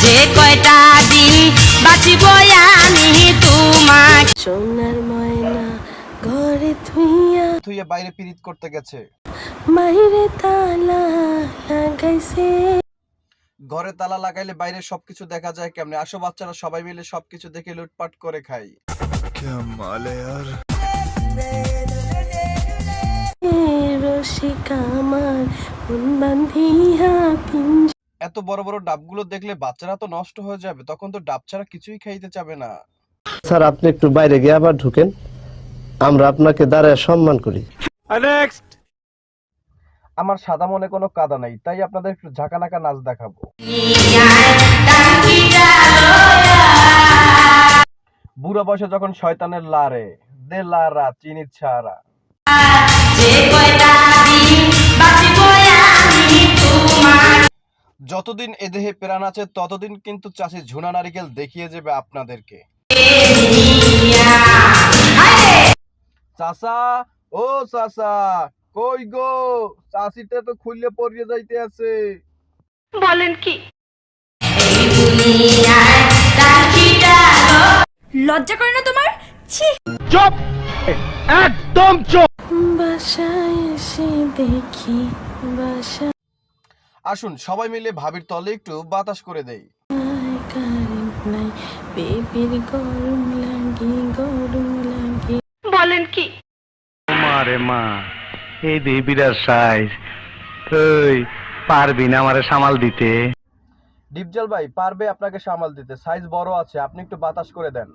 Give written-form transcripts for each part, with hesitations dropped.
যে কয়টা দিন বাঁচিব আমি তোমার সোনার ময়না ঘরে থুইয়া থুইয়া বাইরে পিরিত করতে গেছে, মাইরে তালা লাগাইছে। ঘরে তালা লাগাইলে বাইরে সবকিছু দেখা যায় কেমনে? আসো বাচ্চারা সবাই মিলে সবকিছু দেখে লুটপাট করে খাই। রসিক আমার মন বান্ধিয়া পিঞ্জ। এত বড় বড় ডাবগুলো দেখলে বাচ্চারা তো নষ্ট হয়ে যাবে, তখন তো ডাব ছাড়া কিছুই খাইতে চাবে না। স্যার আপনি একটু বাইরে গিয়ে আবার ঢুকেন, আমরা আপনাকে দাঁড়ায় সম্মান করি। আমার সাদা মনে কোনো কাদা নাই, তাই আপনাদের একটু ঝাঁকানাকা নাচ দেখাবো। বুড়া বয়সে যখন শয়তানের লারে দে লারা চিনি ছাড়া, যতদিন এ দেহে প্রাণ আছে ততদিন কিন্তু চাষি ঝুনা নারিকেল দেখিয়ে যাবে আপনাদেরকে। চাচা, ও চাচা, কই গো? চাষিটা তো খুললে পড়িয়ে যাইতে আছে। বলেন কি? লজ্জা করে না তোমার? ছি! চুপ, একদম চুপ। বাসায় এসে দেখি বাসায় আসুন সবাই মিলে ভাবির তলে একটু বাতাস করে দেই। কারেন্ট নাই, বেবির গরম লাগে গরম লাগে। বলেন কি? মারে মা, এই বেবিটার সাইজ তুই পারবি না আমারে সামাল দিতে? ডিপজল ভাই পারবে আপনাকে সামাল দিতে, সাইজ বড় আছে, আপনি একটু বাতাস করে দেন।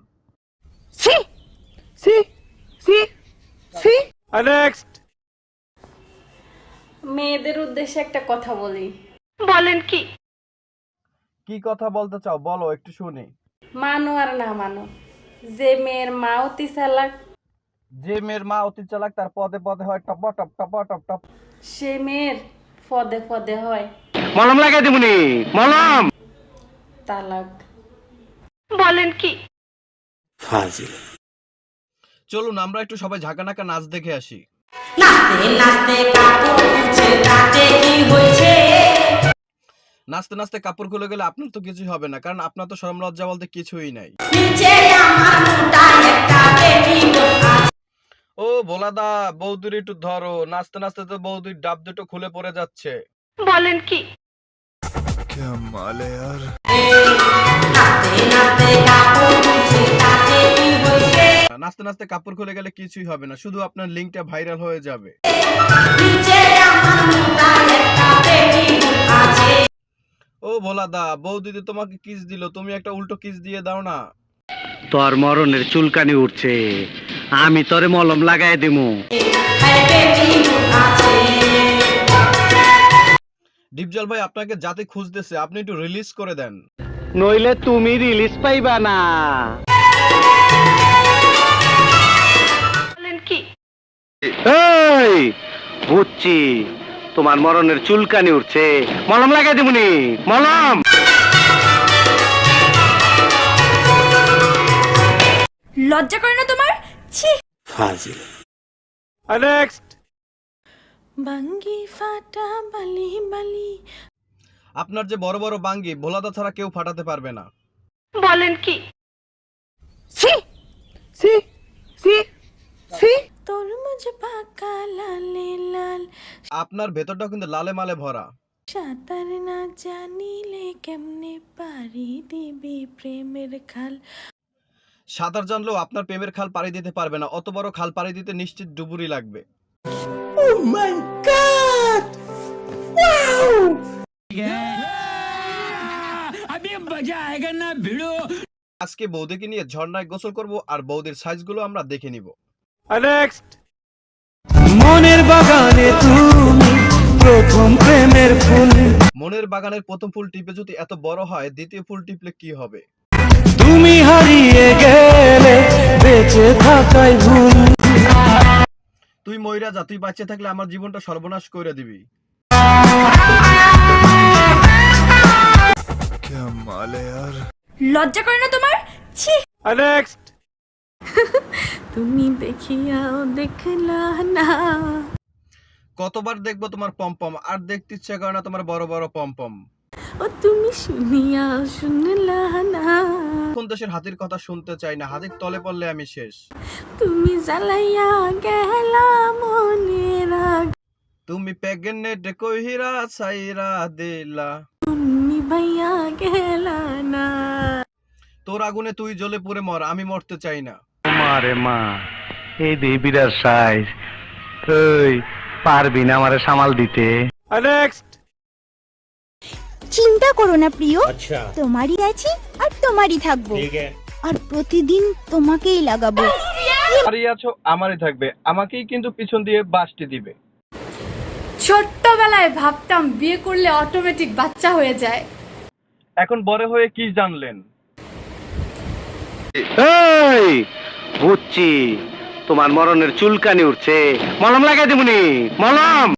মেয়েদের উদ্দেশ্যে একটা কথা বলি। বলেন কি? কি কথা বলতে চাও বলো, একটু শুনি। মানো আর না মানো, যে মেয়ের মা অতি চালাক, যে মেয়ের মা অতি চালাক তার পদে পদে হয় টপ টপ টপ টপ টপ। সে মেয়ের পদে পদে হয় মলম লাগাই দিবনি, মলম। তালাক। বলেন কি? চলুন আমরা একটু সবাই ঝাঁকানাকা নাচ দেখে আসি। নাচতে নাচতে কাপড় খুলছে তাতে কি হয়েছে নাচতে নাচতে কাপড় খুলে গেলে আপনার তো কিছুই হবে না, কারণ আপনার তো শরম লজ্জা বলতে কিছুই নাই। নিচে আমার মোটা একটা বেটি আছে। ও ভোলাদা, বৌদির একটু ধরো। নাচতে নাচতে তো বৌদির ডাব দুটো খুলে পড়ে যাচ্ছে। বলেন কি? নাচতে নাচতে কাপড় খুলছে তাতে কি হয়েছে নাচতে নাচতে কাপড় খুলে গেলে কিছুই হবে না, শুধু আপনার লিঙ্কটা ভাইরাল হয়ে যাবে। নিচে আমার মোটা একটা বেটি আছে। ও ভোলাদা, বৌদি তো তোমাকে কিস দিল, তুমি একটা উল্টো কিস দিয়ে দাও না। তোর মরণের চুলকানি উঠছে, আমি তোরে মলম লাগাই দিমু। ডিপজল ভাই আপনাকে যাতে খুঁজতেছে, আপনি একটু রিলিজ করে দেন। নইলে তুমি রিলিজ পাইবা না। বলেন কি? এই বুঝছি, তোমার মরণের চুলকানি উঠছে, মলম লাগাই দিবনি, মলম। লজ্জা করে না তোমার? ছি! বাঙ্গি ফাটা বালি বালি। আপনার যে বড় বড় বাঙ্গি ভোলাদা ছাড়া কেউ ফাটাতে পারবে না। বলেন কি? তরমুজ পাকা লালে লাল। আপনার ভেতরটাও কিন্তু লালে মালে ভরা। সাঁতার না জানিলে কেমনে পারি দিবি প্রেমের খাল। সাঁতার জানলেও আপনার প্রেমের খাল পাড়ি দিতে পারবে না, অত বড় খাল পাড়ি দিতে নিশ্চিত ডুবুরি লাগবে। আজকে বৌদিকে নিয়ে ঝর্ণায় গোসল করব, আর বৌদির সাইজগুলো আমরা দেখে নিব। মনের বাগানে তুমি প্রথম প্রেমের ফুল, মনের বাগানের প্রথম ফুল টিপে যদি এত বড় হয়, দ্বিতীয় ফুল টিপলে কি হবে? তুমি হারিয়ে গেলে বেঁচে থাকাই ভুল। তুই মইরা যা, তুই বাঁচে থাকলে আমার জীবনটা সর্বনাশ করে দিবি। লজ্জা করে না তোমার? ছি! তুমি দেখিয়াও দেখলা না। কতবার দেখবো তোমার পম্পম, আর দেখতে ইচ্ছা করে না তোমার বড় বড় পম্পম। ও তুমি শুনিয়া শুনলা না, কোন দেশের হাতির কথা শুনতে চাই না, হাতির তলে পড়লে আমি শেষ। তুমি জ্বালাইয়া গেলা মনের আগুন তুমি প্রেগনেন্ট কইরা ছাইরা দিলা, নিভাইয়া গেলা না। তোর আগুনে তুই জ্বলে পুড়ে মর, আমি মরতে চাই না। মারে মা এই দেই বিরাট সাইজ, ওই পারবি না আমারে সামাল দিতে? চিন্তা করো না প্রিয়, তোমারই আছি আর তোমারই থাকবো, আর প্রতিদিন তোমাকেই লাগাবো। দাঁড়িয়ে আছো আমারই থাকবে, আমাকেই কিন্তু পিছন দিয়ে বাসটি দিবে। ছোট্টবেলায় ভাবতাম বিয়ে করলে অটোমেটিক বাচ্চা হয়ে যায়। এখন বড় হয়ে কি জানলেন? এই বুঝছি, তোমার মরণের চুলকানি উঠছে, মলম লাগাই দিবনি, মলম।